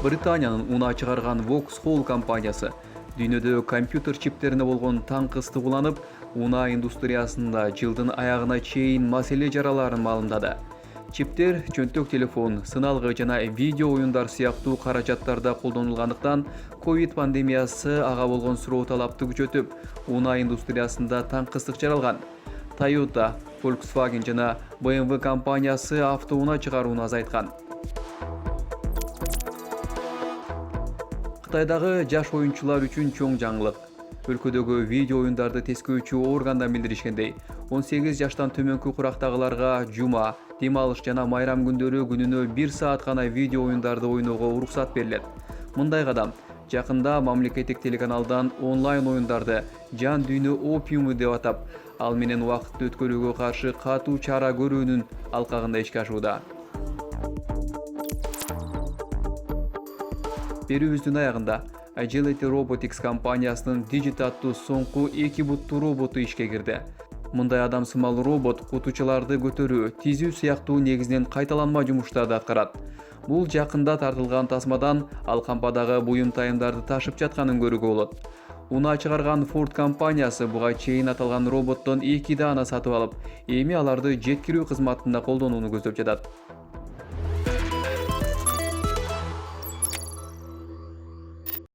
Британиянын унаа чыгарган Vauxhall компаниясы дүйнөдө компьютер чиптерине болгон таңкыстык уланып, унаа индустриясында жылдын аягына чейин маселе жараларын маалымдады. Чиптер чөнтөк телефон, сыналгы жана видео оюндар сыяктуу каражаттарда колдонулгандыктан, ковид пандемиясы ага болгон суроо талапты күчөтүп, унаа индустриясында таңкыстык жаралган. Toyota, Volkswagen жана BMW компаниясы автоунаа чыгарууну азайткан. Кытайдагы жаш оюнчулар үчүн чоң жаңылык. Өлкөдөгү видео оюндарды тескөөчү органдар билдиришкендей, 18 жаштан төмөнкү курактагыларга жума, дем алыш жана майрам күндөрү күнүнө 1 саат гана видео оюндарды ойноого уруксат берилет. Мындай кадам жакында мамлекеттик телеканалдан онлайн оюндарды жан дүйнө опиуму деп атап, ал менен убакытты өткөрүүгө каршы катуу чара көрүүнүн алкагында ишке ашууда. Берүүбүздүн аягында Agility Robotics компаниясынын Digit аттуу соңку 2 буттуу роботу ишке кирди. Мындай адамсымал робот кутучаларды көтөрүү, тизүү сыяктуу негизинен кайталанма жумуштарды аткарат. Бул жакында тартылган тасмадан ал кампадагы буюм тайымдарды ташып жатканын көрүүгө болот. Унаа чыгарган Ford компаниясы буга чейин аталган роботтон 2 даана сатып алып, эми аларды жеткирүү кызматында колдонууну көздөп жатат.